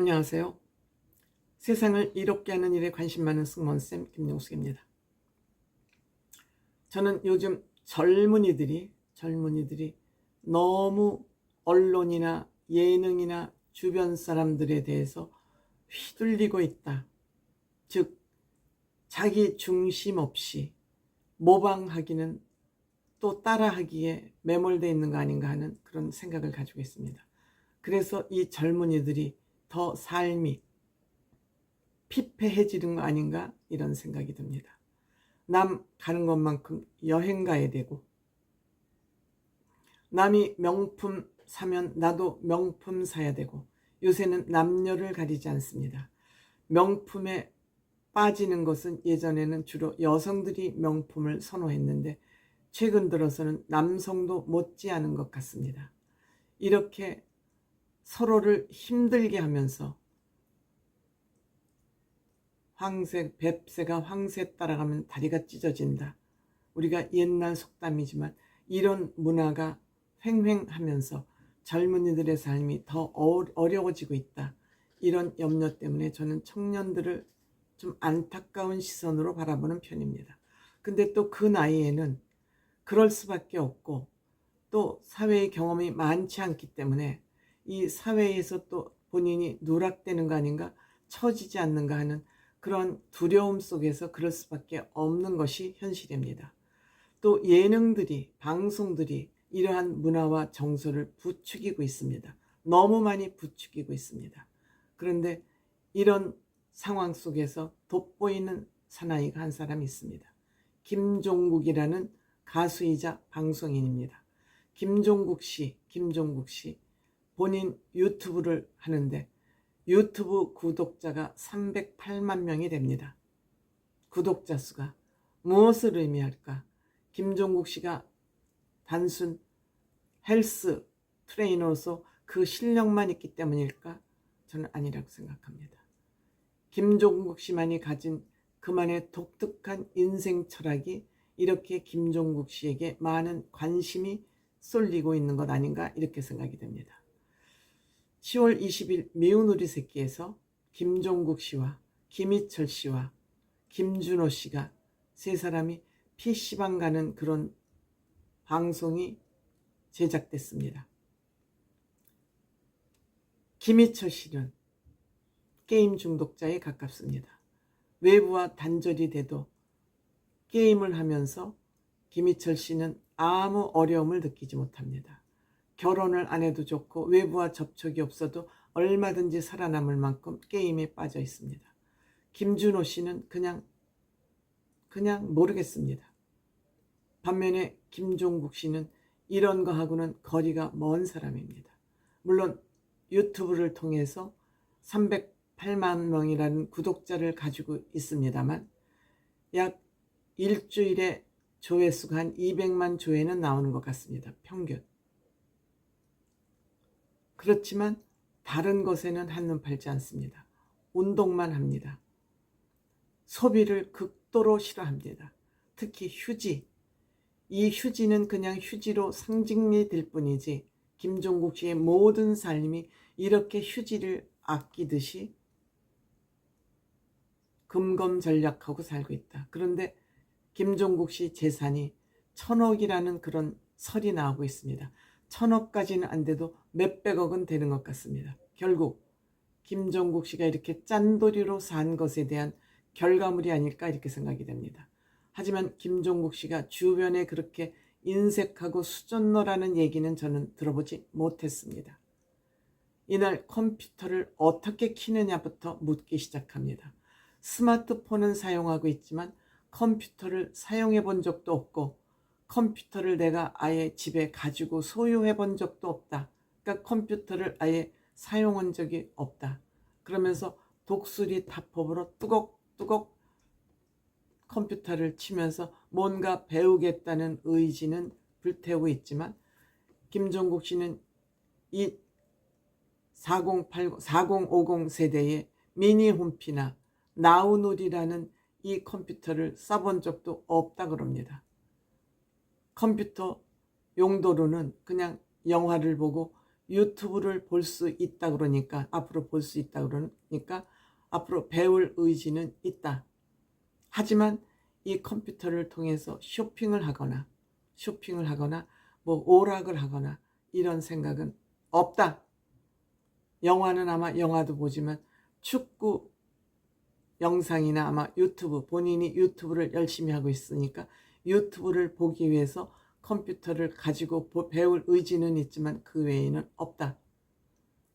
안녕하세요. 세상을 이롭게 하는 일에 관심 많은 승무원쌤 김용숙입니다. 저는 요즘 젊은이들이 너무 언론이나 예능이나 주변 사람들에 대해서 휘둘리고 있다. 즉 자기 중심 없이 모방하기는 또 따라하기에 매몰되어 있는 거 아닌가 하는 그런 생각을 가지고 있습니다. 그래서 이 젊은이들이 더 삶이 피폐해지는 거 아닌가 이런 생각이 듭니다. 남 가는 것만큼 여행 가야 되고, 남이 명품 사면 나도 명품 사야 되고, 요새는 남녀를 가리지 않습니다. 명품에 빠지는 것은 예전에는 주로 여성들이 명품을 선호했는데 최근 들어서는 남성도 못지않은 것 같습니다. 이렇게 서로를 힘들게 하면서 뱁새가 황새 따라가면 다리가 찢어진다. 우리가 옛날 속담이지만 이런 문화가 횡행하면서 젊은이들의 삶이 더 어려워지고 있다. 이런 염려 때문에 저는 청년들을 좀 안타까운 시선으로 바라보는 편입니다. 근데 또 그 나이에는 그럴 수밖에 없고 또 사회의 경험이 많지 않기 때문에 이 사회에서 또 본인이 누락되는 거 아닌가, 처지지 않는가 하는 그런 두려움 속에서 그럴 수밖에 없는 것이 현실입니다. 또 예능들이, 방송들이 이러한 문화와 정서를 부추기고 있습니다. 너무 많이 부추기고 있습니다. 그런데 이런 상황 속에서 돋보이는 사나이가 한 사람이 있습니다. 김종국이라는 가수이자 방송인입니다. 김종국 씨 본인 유튜브를 하는데 유튜브 구독자가 308만 명이 됩니다. 구독자 수가 무엇을 의미할까? 김종국 씨가 단순 헬스 트레이너로서 그 실력만 있기 때문일까? 저는 아니라고 생각합니다. 김종국 씨만이 가진 그만의 독특한 인생 철학이 이렇게 김종국 씨에게 많은 관심이 쏠리고 있는 것 아닌가 이렇게 생각이 됩니다. 10월 20일 미운 우리 새끼에서 김종국 씨와 김희철 씨와 김준호 씨가 세 사람이 PC방 가는 그런 방송이 제작됐습니다. 김희철 씨는 게임 중독자에 가깝습니다. 외부와 단절이 돼도 게임을 하면서 김희철 씨는 아무 어려움을 느끼지 못합니다. 결혼을 안 해도 좋고 외부와 접촉이 없어도 얼마든지 살아남을 만큼 게임에 빠져 있습니다. 김준호 씨는 그냥 모르겠습니다. 반면에 김종국 씨는 이런 거하고는 거리가 먼 사람입니다. 물론 유튜브를 통해서 308만 명이라는 구독자를 가지고 있습니다만 약 일주일에 조회수가 한 200만 조회는 나오는 것 같습니다. 평균. 그렇지만 다른 것에는 한눈 팔지 않습니다. 운동만 합니다. 소비를 극도로 싫어합니다. 특히 휴지. 이 휴지는 그냥 휴지로 상징이 될 뿐이지 김종국 씨의 모든 삶이 이렇게 휴지를 아끼듯이 금검전략하고 살고 있다. 그런데 김종국 씨 재산이 1000억이라는 그런 설이 나오고 있습니다. 1000억까지는 안 돼도 몇백억은 되는 것 같습니다. 결국 김종국 씨가 이렇게 짠돌이로 산 것에 대한 결과물이 아닐까 이렇게 생각이 됩니다. 하지만 김종국 씨가 주변에 그렇게 인색하고 수전노라는 얘기는 저는 들어보지 못했습니다. 이날 컴퓨터를 어떻게 키느냐부터 묻기 시작합니다. 스마트폰은 사용하고 있지만 컴퓨터를 사용해 본 적도 없고 컴퓨터를 내가 아예 집에 가지고 소유해 본 적도 없다. 그러니까 컴퓨터를 아예 사용한 적이 없다. 그러면서 독수리 타법으로 뚜걱뚜걱 컴퓨터를 치면서 뭔가 배우겠다는 의지는 불태우고 있지만 김종국 씨는 이 4050 세대의 미니홈피나 나우누리라는 이 컴퓨터를 써본 적도 없다 그럽니다. 컴퓨터 용도로는 그냥 영화를 보고 유튜브를 볼 수 있다 그러니까, 앞으로 볼 수 있다 그러니까 앞으로 배울 의지는 있다. 하지만 이 컴퓨터를 통해서 쇼핑을 하거나 뭐 오락을 하거나 이런 생각은 없다. 영화는 아마 영화도 보지만 축구 영상이나 아마 유튜브, 본인이 유튜브를 열심히 하고 있으니까 유튜브를 보기 위해서 컴퓨터를 가지고 배울 의지는 있지만 그 외에는 없다.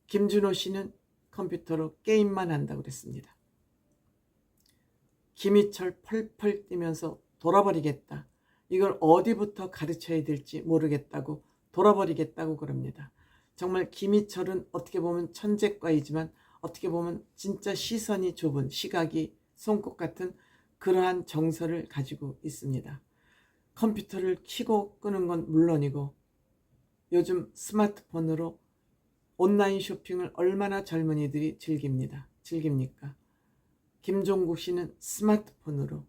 김준호 씨는 컴퓨터로 게임만 한다고 그랬습니다. 김희철 펄펄 뛰면서 돌아버리겠다. 이걸 어디부터 가르쳐야 될지 모르겠다고 돌아버리겠다고 그럽니다. 정말 김희철은 어떻게 보면 천재과이지만 어떻게 보면 진짜 시선이 좁은, 시각이 손꼽 같은 그러한 정서를 가지고 있습니다. 컴퓨터를 켜고 끄는 건 물론이고 요즘 스마트폰으로 온라인 쇼핑을 얼마나 젊은이들이 즐깁니까? 김종국 씨는 스마트폰으로,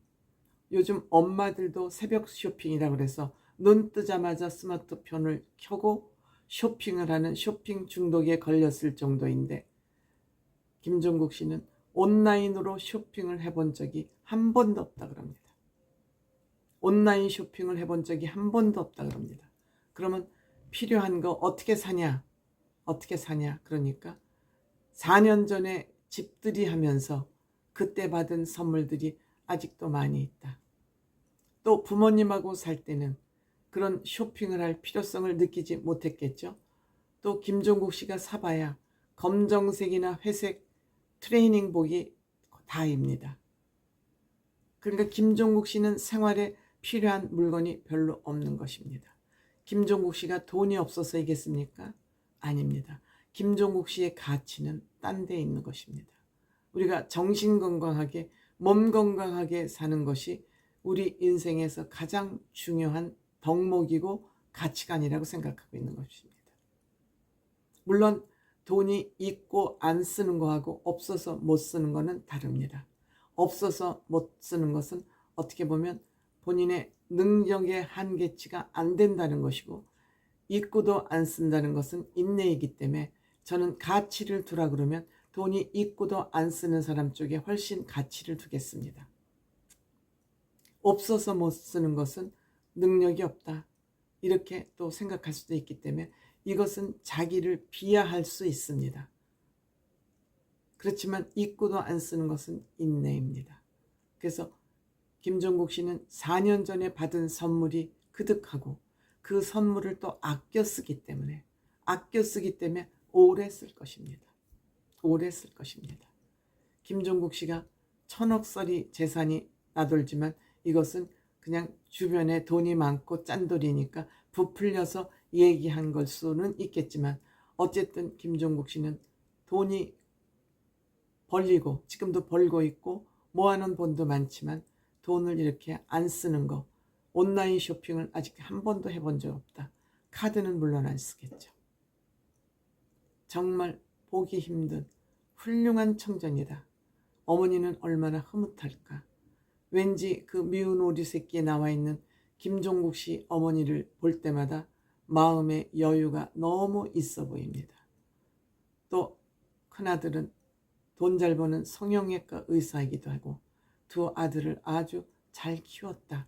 요즘 엄마들도 새벽 쇼핑이라고 그래서 눈 뜨자마자 스마트폰을 켜고 쇼핑을 하는 쇼핑 중독에 걸렸을 정도인데, 김종국 씨는 온라인으로 쇼핑을 해본 적이 한 번도 없다 그럽니다. 온라인 쇼핑을 해본 적이 한 번도 없다 그럽니다. 그러면 필요한 거 어떻게 사냐? 그러니까 4년 전에 집들이 하면서 그때 받은 선물들이 아직도 많이 있다. 또 부모님하고 살 때는 그런 쇼핑을 할 필요성을 느끼지 못했겠죠. 또 김종국 씨가 사봐야 검정색이나 회색 트레이닝복이 다입니다. 그러니까 김종국 씨는 생활에 필요한 물건이 별로 없는 것입니다. 김종국 씨가 돈이 없어서이겠습니까? 아닙니다. 김종국 씨의 가치는 딴 데 있는 것입니다. 우리가 정신 건강하게, 몸 건강하게 사는 것이 우리 인생에서 가장 중요한 덕목이고 가치관이라고 생각하고 있는 것입니다. 물론 돈이 있고 안 쓰는 거하고 없어서 못 쓰는 거는 다릅니다. 없어서 못 쓰는 것은 어떻게 보면 본인의 능력의 한계치가 안 된다는 것이고, 있고도 안 쓴다는 것은 인내이기 때문에 저는 가치를 두라 그러면 돈이 있고도 안 쓰는 사람 쪽에 훨씬 가치를 두겠습니다. 없어서 못 쓰는 것은 능력이 없다, 이렇게 또 생각할 수도 있기 때문에 이것은 자기를 비하할 수 있습니다. 그렇지만 있고도 안 쓰는 것은 인내입니다. 그래서 김종국 씨는 4년 전에 받은 선물이 그득하고 그 선물을 또 아껴 쓰기 때문에 오래 쓸 것입니다. 김종국 씨가 1000억짜리 재산이 나돌지만 이것은 그냥 주변에 돈이 많고 짠돌이니까 부풀려서 얘기한 걸 수는 있겠지만, 어쨌든 김종국 씨는 돈이 벌리고 지금도 벌고 있고 모아놓은 돈도 많지만 돈을 이렇게 안 쓰는 거, 온라인 쇼핑을 아직 한 번도 해본 적 없다. 카드는 물론 안 쓰겠죠. 정말 보기 힘든 훌륭한 청년이다. 어머니는 얼마나 흐뭇할까. 왠지 그 미운 오리 새끼에 나와 있는 김종국 씨 어머니를 볼 때마다 마음의 여유가 너무 있어 보입니다. 또 큰아들은 돈 잘 버는 성형외과 의사이기도 하고 두 아들을 아주 잘 키웠다.